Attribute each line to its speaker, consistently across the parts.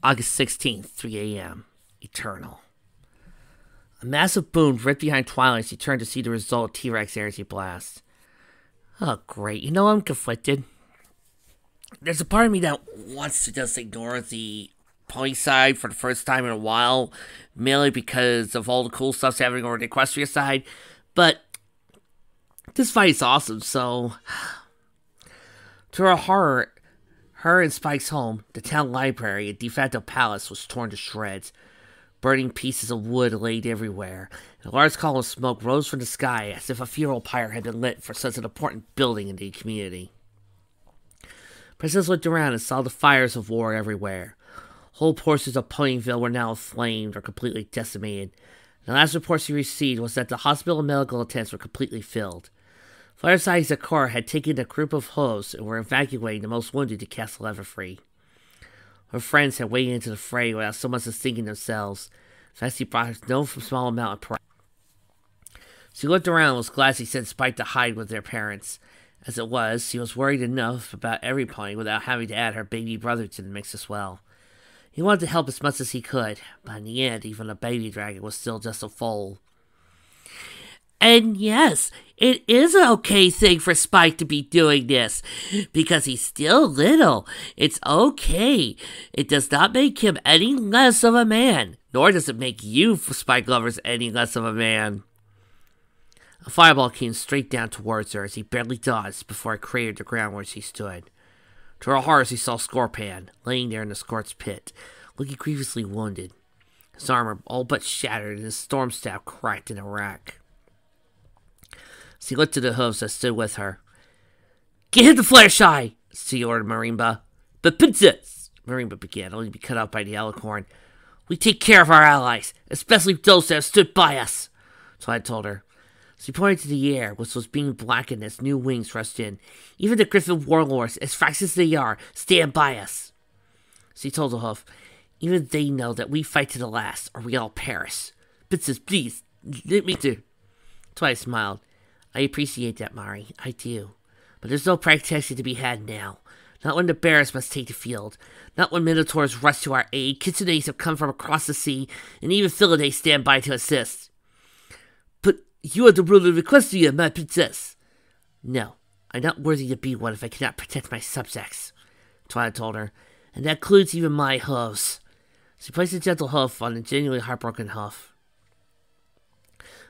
Speaker 1: August 16th, 3 a.m. Eternal. A massive boom ripped behind Twilight as she turned to see the result of T-Rex energy blast. Oh, great. You know, I'm conflicted. There's a part of me that wants to just ignore the pony side for the first time in a while, mainly because of all the cool stuff happening over the Equestria side, but this fight is awesome, so to her horror, her and Spike's home, the town library, a de facto palace, was torn to shreds. Burning pieces of wood laid everywhere. A large column of smoke rose from the sky as if a funeral pyre had been lit for such an important building in the community. Princess looked around and saw the fires of war everywhere. Whole portions of Ponyville were now inflamed or completely decimated. The last report she received was that the hospital and medical tents were completely filled. Fireside Zakor had taken a group of hosts and were evacuating the most wounded to Castle Everfree. Her friends had waded into the fray without so much as thinking themselves. Fancy brought her no small amount of pride. She looked around and was glad she sent Spike to hide with their parents. As it was, she was worried enough about every pony without having to add her baby brother to the mix as well. He wanted to help as much as he could, but in the end, even a baby dragon was still just a foal. And yes, it is an okay thing for Spike to be doing this, because he's still little. It's okay. It does not make him any less of a man, nor does it make you Spike lovers any less of a man. A fireball came straight down towards her as he barely dodged before it cratered the ground where she stood. To her horror, she saw Scorpan, laying there in the scorched pit, looking grievously wounded. His armor all but shattered and his storm staff cracked in a wreck. She looked to the hooves that stood with her. "Get him the Fluttershy!" she ordered Marimba. "But Princess," Marimba began, only to be cut off by the Alicorn. "We take care of our allies, especially those that have stood by us," Twilight told her. She pointed to the air, which was being blackened as new wings rushed in. "Even the Griffin warlords, as fractious as they are, stand by us." She told the hoof, "Even they know that we fight to the last, or we all perish. Princess, please, let me do." Twilight smiled. "I appreciate that, Mari. I do. But there's no protection to be had now. Not when the bears must take the field. Not when minotaurs rush to our aid, kitchenaids have come from across the sea, and even Philodae stand by to assist." "But you are the ruler of Equestria, my princess." "No, I'm not worthy to be one if I cannot protect my subjects," Twilight told her. "And that includes even my hooves." She placed a gentle hoof on the genuinely heartbroken hoof.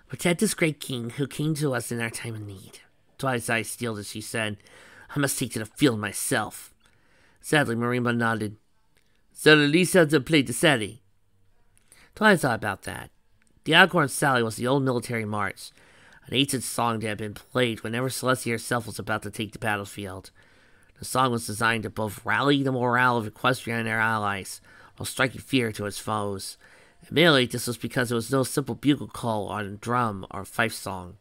Speaker 1: "Protect this great king who came to us in our time of need." Twilight's eyes steeled as she said, "I must take to the field myself." Sadly, Marimba nodded. "So at least have to play the Sally." Twilight thought about that. The Alicorn Sally was the old military march, an ancient song that had been played whenever Celestia herself was about to take the battlefield. The song was designed to both rally the morale of Equestria and their allies, while striking fear to its foes. Admittedly, this was because it was no simple bugle call on drum or fife song.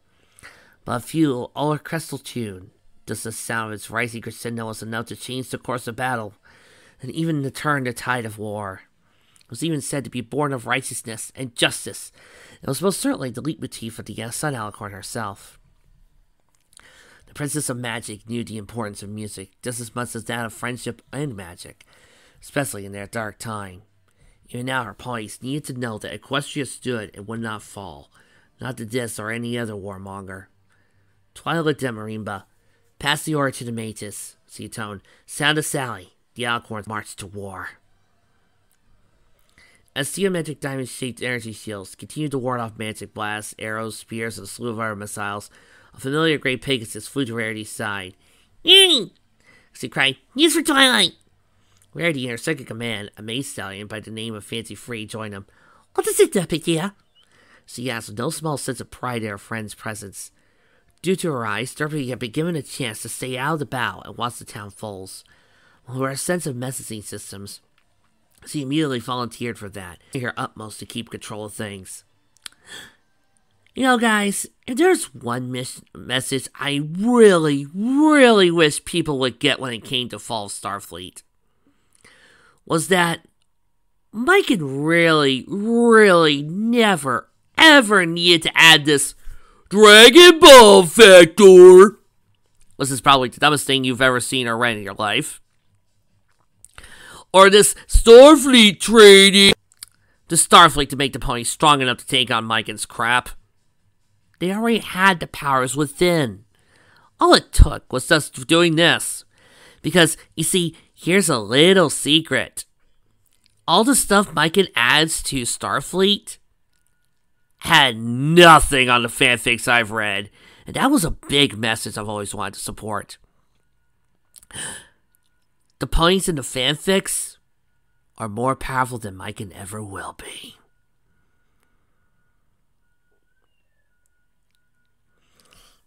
Speaker 1: But a few orchestral tune, just the sound of its rising crescendo was enough to change the course of battle, and even to turn the tide of war. It was even said to be born of righteousness and justice. It was most certainly the leitmotif of the Sun Alicorn herself. The Princess of Magic knew the importance of music just as much as that of friendship and magic, especially in their dark time. Even now, her ponies needed to know that Equestria stood and would not fall, not to this or any other warmonger. Twilight looked at Marimba. "Pass the order to the Magus," she toned. "Sound a Sally." The Alicorns marched to war. As geometric diamond-shaped energy shields continued to ward off magic blasts, arrows, spears, and a slew of other missiles, a familiar gray Pegasus flew to Rarity's side. "Rarity!" she cried. "News for Twilight!" Rarity and her second command, a maid stallion by the name of Fancy Free, joined them. "What is it, Derpy?" she asked with no small sense of pride in her friend's presence. Due to her eyes, Derpy had been given a chance to stay out of the battle and watch the town falls. With her sense of messaging systems, she immediately volunteered for that, doing her utmost to keep control of things. "You know, guys, if there's one message I really, really wish people would get when it came to Fall of Starfleet, was that Mike really, really never, ever needed to add this Dragon Ball factor. This is probably the dumbest thing you've ever seen or read in your life. or this Starfleet training. The Starfleet to make the ponies strong enough to take on Mikan's crap. They already had the powers within. All it took was just doing this. Because, you see, here's a little secret. All the stuff Mikan adds to Starfleet had nothing on the fanfics I've read. And that was a big message I've always wanted to support. The ponies in the fanfics are more powerful than Mikan ever will be.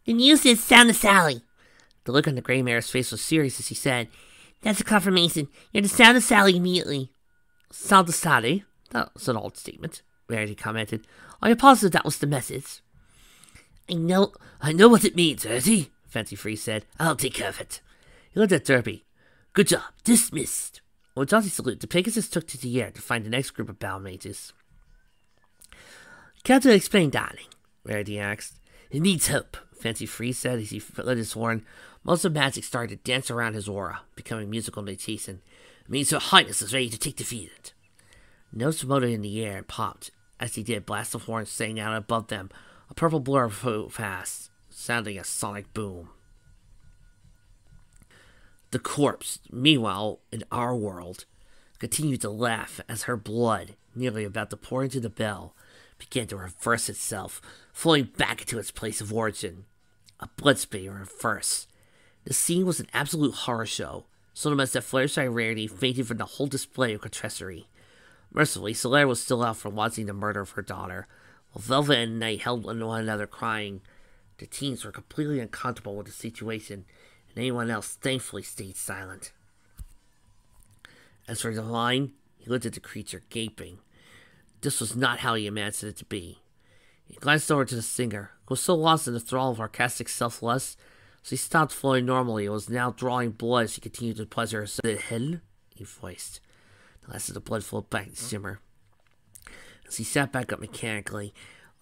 Speaker 2: The news is Sound of Sally.
Speaker 1: The look on the Grey Mare's face was serious as he said,
Speaker 2: That's a confirmation. You're the Sound of Sally immediately.
Speaker 1: Sound of Sally? That was an old statement, Rarity commented. Are you positive that was the message?
Speaker 2: I know what it means, Rarity, Fancy Free said. I'll take care of it.
Speaker 1: He looked at Derpy.
Speaker 2: Good job. Dismissed.
Speaker 1: With Dottie salute, the Pegasus took to the air to find the next group of battle mages. Can't you explain, darling? Rarity asked.
Speaker 2: It needs help,
Speaker 1: Fancy Free said as he lit his horn. Most of magic started to dance around his aura, becoming musical notation.
Speaker 2: It means Her Highness is ready to take defeat.
Speaker 1: Nose floated in the air and popped. As he did, blast of horns sang out above them. A purple blur flew past, sounding a sonic boom. The corpse, meanwhile, in our world, continued to laugh as her blood, nearly about to pour into the bell, began to reverse itself, flowing back into its place of origin. A blood-spitting reverse. The scene was an absolute horror show, so much that Fluttershy Rarity fainted from the whole display of grotesquerie. Mercifully, Solaire was still out from watching the murder of her daughter, while Velvet and Knight held one another crying. The teens were completely uncomfortable with the situation, and anyone else thankfully stayed silent. As for Divine, he looked at the creature, gaping. This was not how he imagined it to be. He glanced over to the singer, who was so lost in the thrall of sarcastic self-lust, so he stopped flowing normally and was now drawing blood as he continued to pleasure herself. The hell? He voiced. The last of the blood flowed back to Shimmer. As he sat back up mechanically,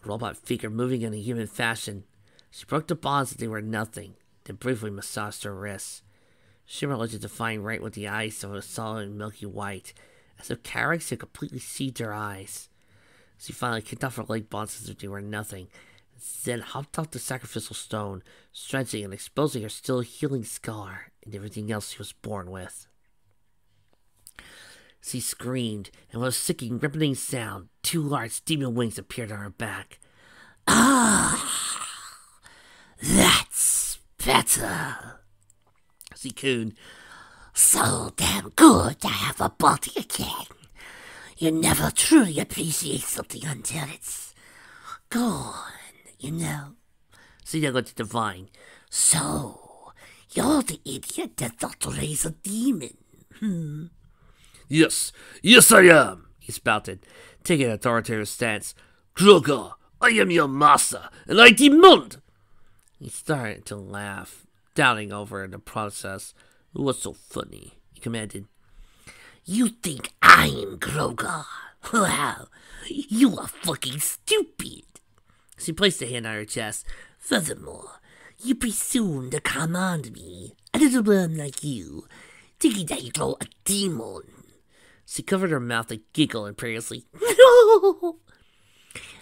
Speaker 1: a robot figure moving in a human fashion, she broke the bonds that they were nothing, then briefly massaged her wrists. Shimmer looked at Define right with the eyes of a solid and milky white, as if Carax had completely seized her eyes. She finally kicked off her leg bonds as if they were nothing, and then hopped off the sacrificial stone, stretching and exposing her still healing scar and everything else she was born with. She screamed, and with a sickening, ripping sound, 2 large demon wings appeared on her back.
Speaker 2: Ah, that's better,
Speaker 1: she cooed.
Speaker 2: So damn good to have a body again. You never truly appreciate something until it's gone, you know.
Speaker 1: She then looked at Divine.
Speaker 2: So, you're the idiot that thought to raise a demon,
Speaker 3: Yes, I am,
Speaker 1: he spouted, taking an authoritative stance.
Speaker 3: Kroga, I am your master, and I demand.
Speaker 1: He started to laugh, doubting over the process. What's so funny? He commanded.
Speaker 2: You think I'm Kroga? Well, you are fucking stupid.
Speaker 1: She placed a hand on her chest.
Speaker 2: Furthermore, you presume to command me, a little worm like you, thinking that you grow a demon.
Speaker 1: She covered her mouth and giggled imperiously.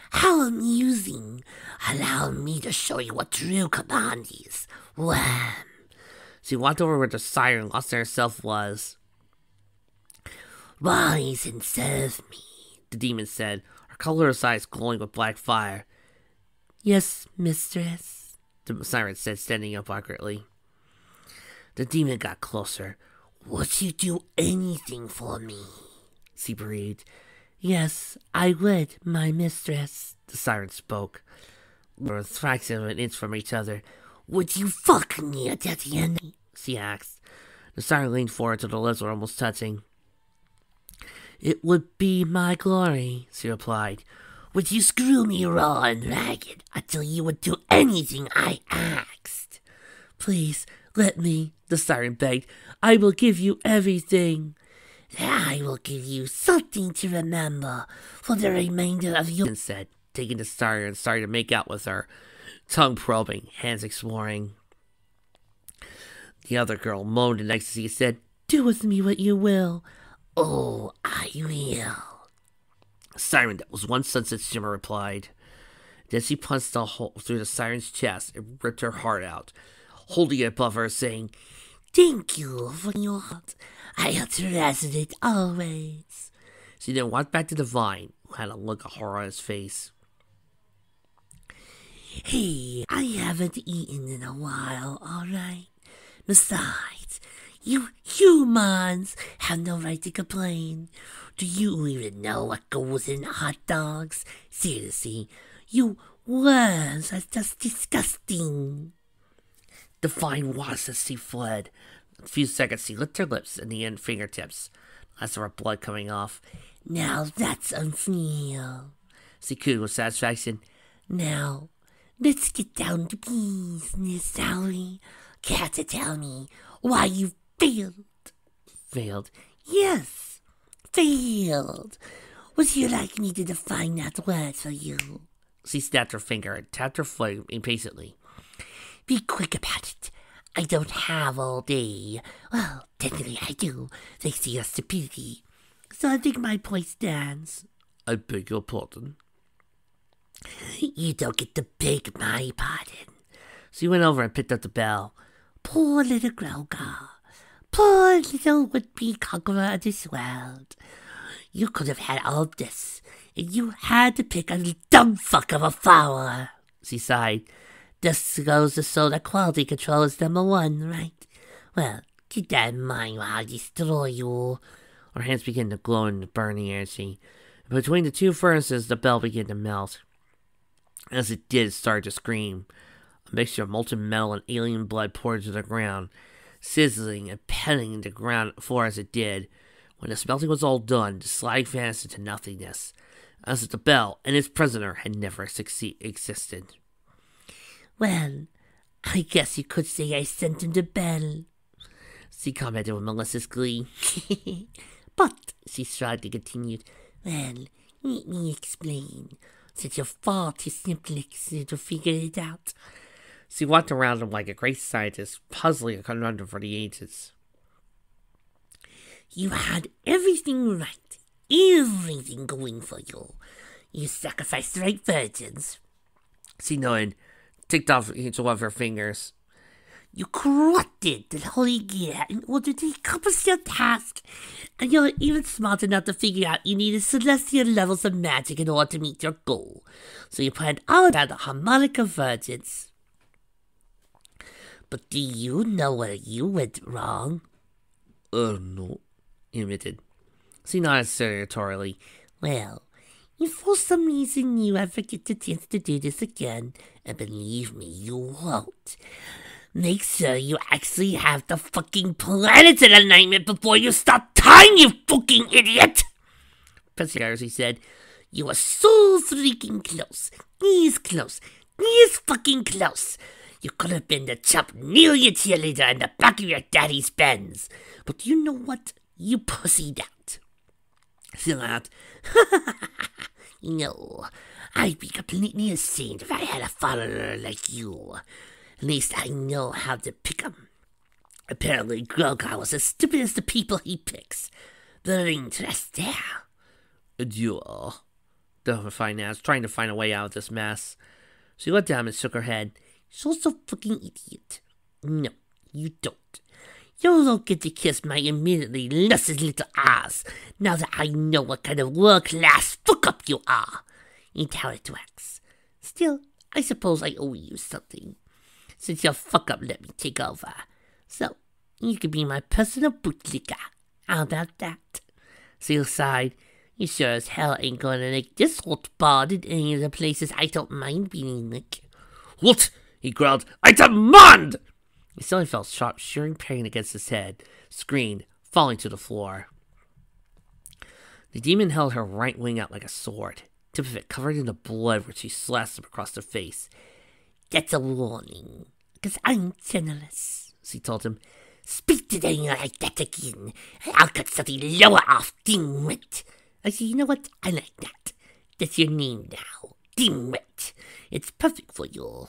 Speaker 2: How amusing. Allow me to show you what true command is. Wham!
Speaker 1: She walked over where the siren lost in herself was.
Speaker 2: Rise and serve me,
Speaker 1: the demon said, her colorless eyes glowing with black fire.
Speaker 2: Yes, mistress,
Speaker 1: the siren said, standing up awkwardly.
Speaker 2: The demon got closer. Would you do anything for me?
Speaker 1: She breathed.
Speaker 2: Yes, I would, my mistress,
Speaker 1: the siren spoke. They were a fraction of an inch from each other.
Speaker 2: Would you fuck me at the end?
Speaker 1: She asked. The siren leaned forward till the lips were almost touching.
Speaker 2: It would be my glory, she replied. Would you screw me raw and ragged until you would do anything I asked? Please, let me, the siren begged. I will give you everything. I will give you something to remember for the remainder of your...
Speaker 1: said, taking the siren and starting to make out with her, tongue probing, hands exploring. The other girl moaned in ecstasy and said,
Speaker 2: Do with me what you will. Oh, I will.
Speaker 1: Siren, that was one sunset shimmer replied. Then she punched a hole through the siren's chest and ripped her heart out, holding it above her, saying,
Speaker 2: Thank you for your heart. I'll treasure it always.
Speaker 1: She then walked back to the vine, who had a look of horror on his face.
Speaker 2: Hey, I haven't eaten in a while, alright? Besides, you humans have no right to complain. Do you even know what goes in hot dogs? Seriously, you worms are just disgusting.
Speaker 1: The vine was as she fled. In a few seconds, she licked her lips and the end fingertips, as of her blood coming off.
Speaker 2: Now that's unreal.
Speaker 1: She cooed with satisfaction.
Speaker 2: Now, let's get down to business, shall we? Care to tell me why you failed?
Speaker 1: Failed?
Speaker 2: Yes, failed. Would you like me to define that word for you?
Speaker 1: She snapped her finger and tapped her foot impatiently.
Speaker 2: Be quick about it. I don't have all day. Well, technically I do, thanks to your stupidity. So I think my point stands.
Speaker 1: I beg your pardon.
Speaker 2: You don't get to beg my pardon.
Speaker 1: She went over and picked up the bell.
Speaker 2: Poor little Grogar. Poor little would-be conqueror of this world. You could have had all this, and you had to pick a dumb fuck of a flower.
Speaker 1: She sighed.
Speaker 2: This goes to show that quality control is number one, right? Well, keep that in mind while I destroy you.
Speaker 1: Her hands began to glow and burn the air. Between the two furnaces, the bell began to melt. As it did, it started to scream. A mixture of molten metal and alien blood poured to the ground, sizzling and penning the ground floor as it did. When the smelting was all done, the slag vanished into nothingness, as if the bell and its prisoner had never existed.
Speaker 2: Well, I guess you could say I sent him the bell.
Speaker 1: She commented with malicious glee.
Speaker 2: But, she shrugged and continued, well, let me explain, since you're far too simplistic to figure it out.
Speaker 1: She walked around him like a great scientist, puzzling a conundrum for the ages.
Speaker 2: You had everything right, everything going for you. You sacrificed the right virgins.
Speaker 1: She nodded, ticked off each one of her fingers.
Speaker 2: You corrupted the Holy Gear in order to accomplish your task, and you're even smart enough to figure out you needed celestial levels of magic in order to meet your goal. So you planned all about the harmonic convergence. But do you know where you went wrong?
Speaker 1: No, he admitted. She nodded senatorially.
Speaker 2: Well, if for some reason you ever get the chance to do this again, and believe me, you won't, make sure you actually have the fucking planets in alignment before you start time, you fucking idiot!
Speaker 1: Pressing he said,
Speaker 2: You were so freaking close. This fucking close. You could have been the chump Nelia cheerleader in the back of your daddy's Benz. But you know what? You pussied out.
Speaker 1: She laughed.
Speaker 2: No, I'd be completely ashamed if I had a follower like you. At least I know how to pick 'em. Apparently, Grogar was as stupid as the people he picks. Very interesting.
Speaker 1: You are. Delphin fine ass, trying to find a way out of this mess. She looked down and shook her head.
Speaker 2: You're so fucking idiot. No, you don't. You don't get to kiss my immediately luscious little ass now that I know what kind of world-class fuck-up you are. Ain't how it works. Still, I suppose I owe you something, since your fuck-up let me take over. So, you could be my personal bootlicker. How about that?
Speaker 1: Seal sighed.
Speaker 2: You sure as hell ain't gonna make this hot bod in any of the places I don't mind being like.
Speaker 3: What? He growled. I demand!
Speaker 1: He suddenly felt sharp, shearing pain against his head, screamed, falling to the floor. The demon held her right wing out like a sword, tip of it covered in the blood which she slashed him across the face.
Speaker 2: That's a warning, because I'm generous, she told him. Speak to them like that again, and I'll cut something lower off, dimwit. Actually, you know what? I like that. That's your name now, dimwit. It's perfect for you.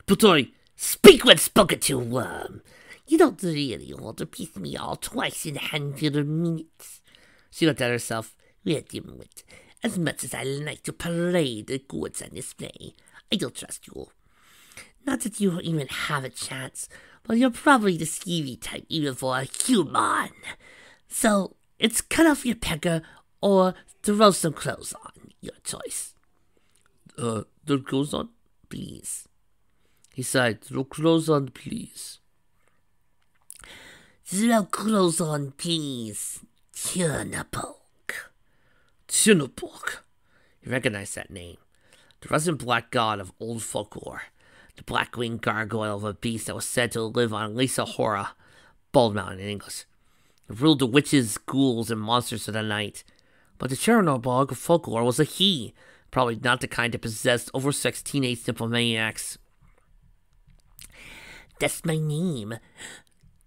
Speaker 3: But I...
Speaker 2: Speak when spoken to, worm. You don't really want to piece me all twice in a handful of minutes. She looked at herself. Well, dimwit, as much as I like to parade the goods on display, I don't trust you. Not that you even have a chance, but you're probably the skeevy type even for a human. So, it's cut off your pecker or throw some clothes on. Your choice.
Speaker 3: The clothes on?
Speaker 2: Please.
Speaker 3: He sighed. Throw clothes on, please.
Speaker 2: Throw clothes on, please. Chernapok.
Speaker 3: Chernapok.
Speaker 1: He recognized that name. The resident black god of old folklore. The black-winged gargoyle of a beast that was said to live on Lisa Hora, Bald Mountain in English. It ruled the witches, ghouls, and monsters of the night. But the Chernobog of folklore was a he, probably not the kind that possessed oversexed teenage nymphomaniacs.
Speaker 2: That's my name.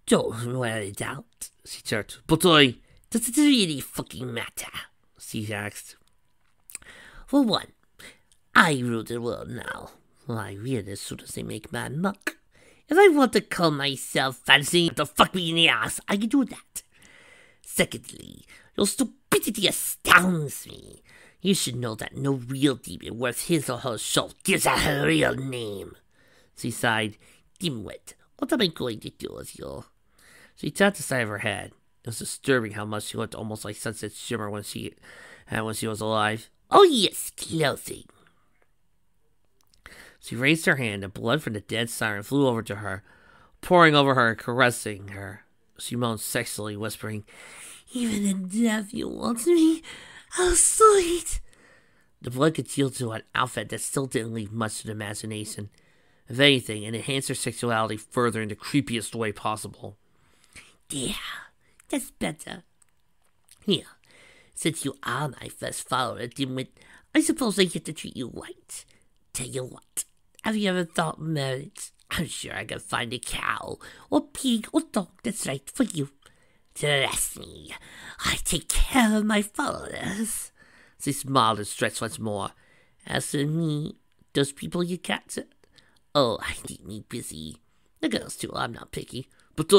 Speaker 2: Don't worry it out,
Speaker 1: she chirped.
Speaker 3: But
Speaker 2: does it really fucking matter?
Speaker 1: She asked.
Speaker 2: For one, I rule the world now. I really as soon as they make my muck. If I want to call myself fancy to fuck me in the ass, I can do that. Secondly, your stupidity astounds me. You should know that no real demon worth his or her salt gives her her real name.
Speaker 1: She sighed.
Speaker 2: Dimwit, what am I going to do with you?
Speaker 1: She tapped the side of her head. It was disturbing how much she looked almost like Sunset Shimmer when she was alive.
Speaker 2: Oh yes, clothing.
Speaker 1: She raised her hand, and blood from the dead siren flew over to her, pouring over her and caressing her. She moaned sexually, whispering,
Speaker 2: Even in death you want me? How sweet!
Speaker 1: The blood congealed to an outfit that still didn't leave much to the imagination. If anything, it enhanced her sexuality further in the creepiest way possible.
Speaker 2: Yeah, that's better. Here, since you are my first follower, Dimwit, I suppose I get to treat you right. Tell you what, have you ever thought marriage? I'm sure I can find a cow, or pig, or dog that's right for you. Trust me, I take care of my followers.
Speaker 1: She smiled and stretched once more.
Speaker 2: As for me, those people you capture, oh, I keep me busy. The girls too, I'm not picky.
Speaker 3: But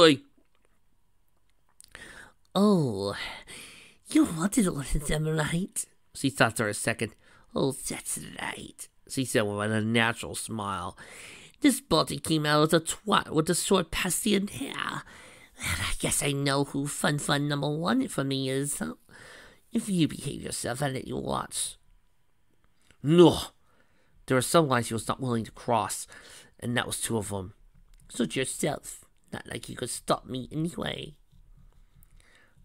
Speaker 2: Oh, you wanted one of them, right?
Speaker 1: She thought for a second.
Speaker 2: Oh, that's right,
Speaker 1: she said with an unnatural smile.
Speaker 2: This body came out as a twat with the short Pastian hair. I guess I know who fun number one for me is, huh? If you behave yourself, I'll let you watch.
Speaker 1: No. There were some lines he was not willing to cross, and that was two of them.
Speaker 2: Suit yourself. Not like you could stop me anyway.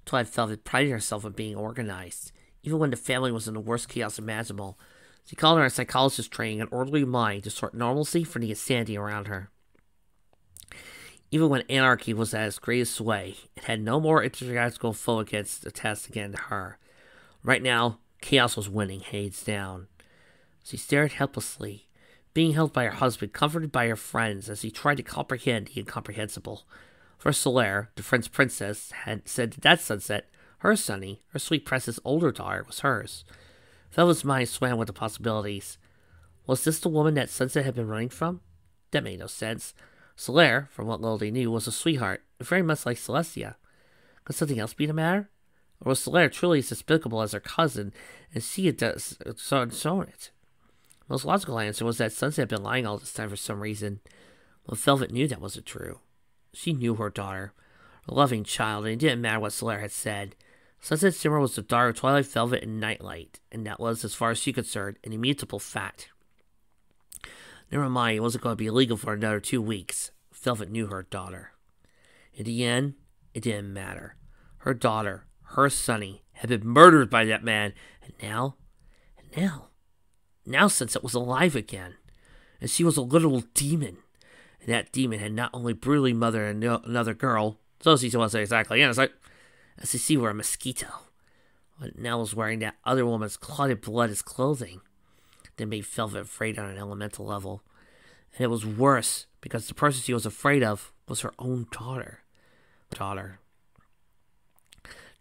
Speaker 1: Twilight Velvet prided herself on being organized, even when the family was in the worst chaos imaginable. She called her a psychologist training an orderly mind to sort normalcy from the insanity around her. Even when anarchy was at its greatest sway, it had no more intergalactical foe against the task again to her. Right now, chaos was winning, hands down. She stared helplessly, being held by her husband, comforted by her friends as he tried to comprehend the incomprehensible. For Solaire, the French princess, had said that sunset, her Sunny, her sweet princess' older daughter, was hers. Velvet's mind swam with the possibilities. Was this the woman that Sunset had been running from? That made no sense. Solaire, from what little they knew, was a sweetheart, very much like Celestia. Could something else be the matter? Or was Solaire truly as despicable as her cousin, and she had shown it? The most logical answer was that Sunset had been lying all this time for some reason. But Velvet knew that wasn't true. She knew her daughter, a loving child, and it didn't matter what Solaire had said. Sunset Shimmer was the daughter of Twilight Velvet and Nightlight, and that was, as far as she was concerned, an immutable fact. Never mind, it wasn't going to be illegal for another 2 weeks. Velvet knew her daughter. In the end, it didn't matter. Her daughter, her Sunny, had been murdered by that man, and now Sunset was alive again, and she was a literal demon. And that demon had not only brutally murdered another girl, so she wasn't exactly innocent, as if she were a mosquito, but now was wearing that other woman's clotted blood as clothing. That made Velvet afraid on an elemental level. And it was worse, because the person she was afraid of was her own daughter. The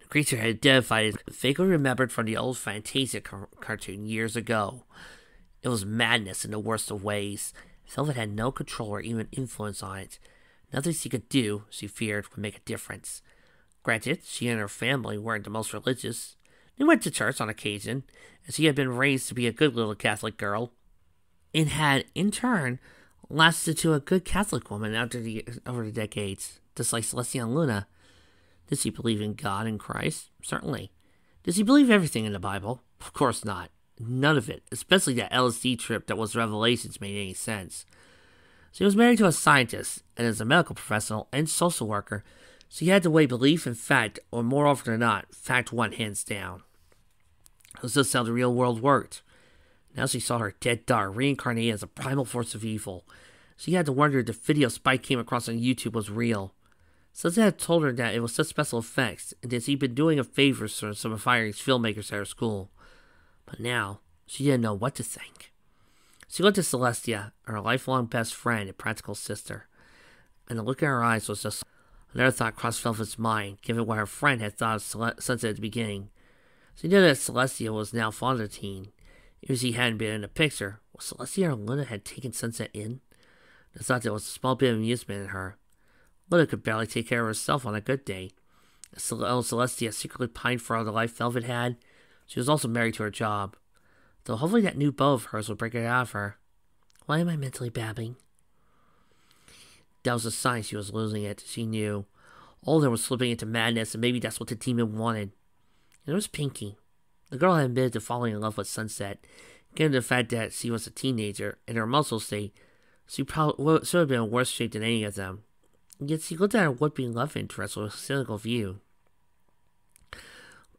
Speaker 1: creature had identified as vaguely remembered from the old Fantasia cartoon years ago. It was madness in the worst of ways. Velvet had no control or even influence on it. Nothing she could do, she feared, would make a difference. Granted, she and her family weren't the most religious, They went to church on occasion, as she had been raised to be a good little Catholic girl, and had, in turn, lasted to a good Catholic woman over the decades, just like Celestia and Luna. Did she believe in God and Christ? Certainly. Did she believe everything in the Bible? Of course not. None of it, especially that LSD trip that was Revelations, made any sense. She was married to a scientist, and as a medical professional and social worker, she had to weigh belief and fact, or more often than not, fact won hands down. It was just how the real world worked. Now she saw her dead daughter reincarnated as a primal force of evil. She had to wonder if the video Spike came across on YouTube was real. Sunset had told her that it was just special effects, and that she'd been doing a favor for some aspiring filmmakers at her school. But now, she didn't know what to think. She looked at Celestia, her lifelong best friend and practical sister, and the look in her eyes was just another thought crossed Velvet's mind, given what her friend had thought of Sunset at the beginning. She knew that Celestia was now fond of the teen. Even if she hadn't been in the picture, was Celestia or Luna had taken Sunset in? The thought there was a small bit of amusement in her. Luna could barely take care of herself on a good day. As Celestia secretly pined for all the life Velvet had, she was also married to her job. Though hopefully that new beau of hers would break it out of her. Why am I mentally babbling? That was a sign she was losing it, she knew. Older was slipping into madness, and maybe that's what the demon wanted. And it was Pinky. The girl had admitted to falling in love with Sunset, given the fact that she was a teenager, in her muscle state, she probably should have been in worse shape than any of them. Yet she looked at her would-be love interest with a cynical view.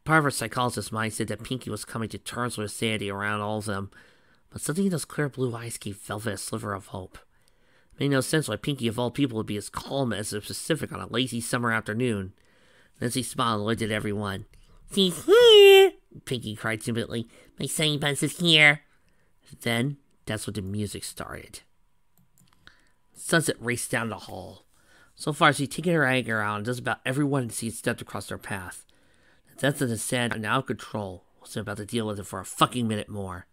Speaker 1: Part of her psychologist's mind said that Pinky was coming to terms with sanity around all of them, but something in those clear blue eyes gave Velvet a sliver of hope. It made no sense why Pinky of all people would be as calm as the Pacific on a lazy summer afternoon. Then she smiled and looked at everyone.
Speaker 2: "She's here!" Pinky cried jubilantly. "My sunny buns is here!"
Speaker 1: Then, that's when the music started. Sunset raced down the hall. So far, she'd taken her anger out on just about everyone she had stepped across her path. The death of the sad, now out of control, wasn't about to deal with it for a fucking minute more.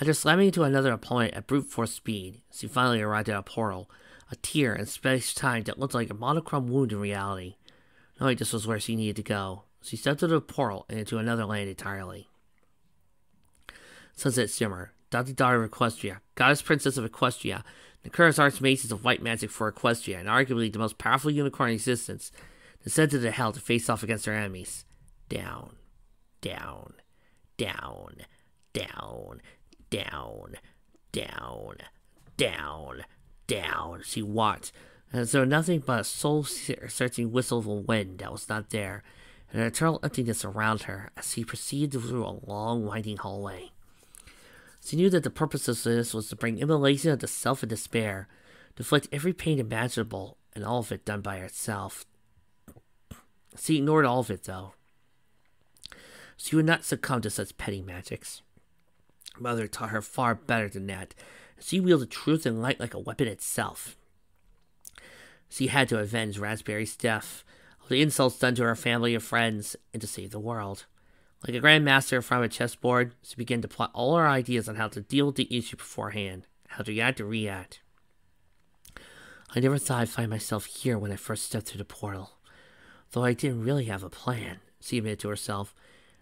Speaker 1: After slamming into another opponent at brute force speed, she finally arrived at a portal, a tier in space-time that looked like a monochrome wound in reality. Knowing this was where she needed to go, she stepped through the portal and into another land entirely. Sunset Shimmer, Dr. Daughter of Equestria, Goddess Princess of Equestria, the current archmages of white magic for Equestria, and arguably the most powerful unicorn in existence, descended to hell to face off against their enemies. Down, down, down, down, down, down, down, down. She watched, as though nothing but a soul-searching whistle of a wind that was not there, and an eternal emptiness around her as she proceeded through a long, winding hallway. She knew that the purpose of this was to bring immolation of the self and despair, to inflict every pain imaginable, and all of it done by herself. She ignored all of it, though. She would not succumb to such petty magics. Mother taught her far better than that, and she wielded truth and light like a weapon itself. She had to avenge Raspberry's death, all the insults done to her family and friends, and to save the world. Like a grandmaster from a chessboard, she began to plot all her ideas on how to deal with the issue beforehand, how to react. I never thought I'd find myself here when I first stepped through the portal. Though I didn't really have a plan, she admitted to herself.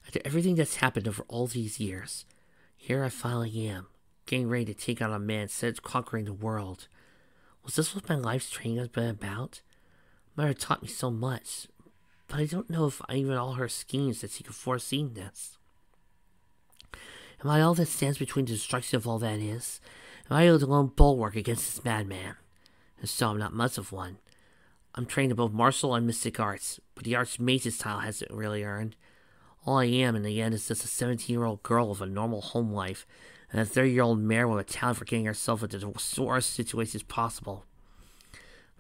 Speaker 1: After everything that's happened over all these years, here I finally am, getting ready to take on a man set conquering the world. Was this what my life's training has been about? Mother taught me so much, but I don't know if even all her schemes that she could foresee this. Am I all that stands between the destruction of all that is? Am I the lone bulwark against this madman? And so I'm not much of one. I'm trained in both martial and mystic arts, but the archmage's title hasn't really earned. All I am in the end is just a 17-year-old girl with a normal home life, and a 30-year-old mare with a talent for getting herself into the worst situations possible.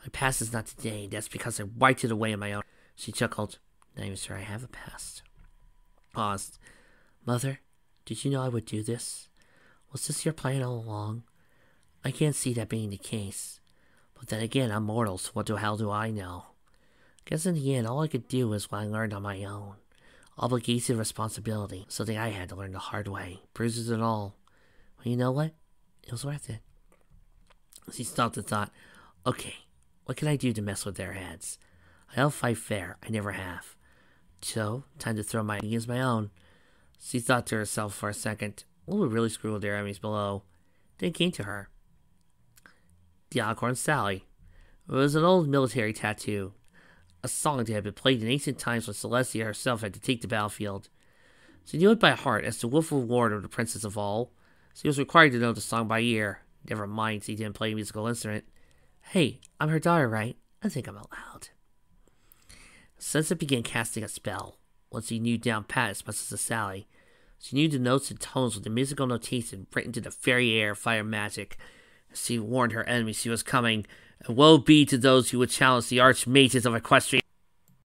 Speaker 1: My past is not today, that's because I wiped it away in my own. She chuckled. Not even sure I have a past. Paused. Mother, did you know I would do this? Was this your plan all along? I can't see that being the case. But then again, I'm mortal, so what the hell do I know? Guess in the end, all I could do is what I learned on my own. Obligation, responsibility, something I had to learn the hard way, bruises and all. But you know what? It was worth it. She stopped and thought, okay, what can I do to mess with their heads? I don't fight fair, I never have. So, time to throw my against my own. She thought to herself for a second, what would really screw with their enemies below? Then it came to her. The Alcorn Sally. It was an old military tattoo. A song that had been played in ancient times when Celestia herself had to take the battlefield. She knew it by heart as the willful ward of the Princess of All. She was required to know the song by ear. Never mind, she didn't play a musical instrument. Hey, I'm her daughter, right? I think I'm allowed. Sunset began casting a spell. Once she knew down pat as much as a Sally, she knew the notes and tones with the musical notation written to the fairy air of fire magic. She warned her enemies she was coming, and woe be to those who would challenge the archmages of Equestria.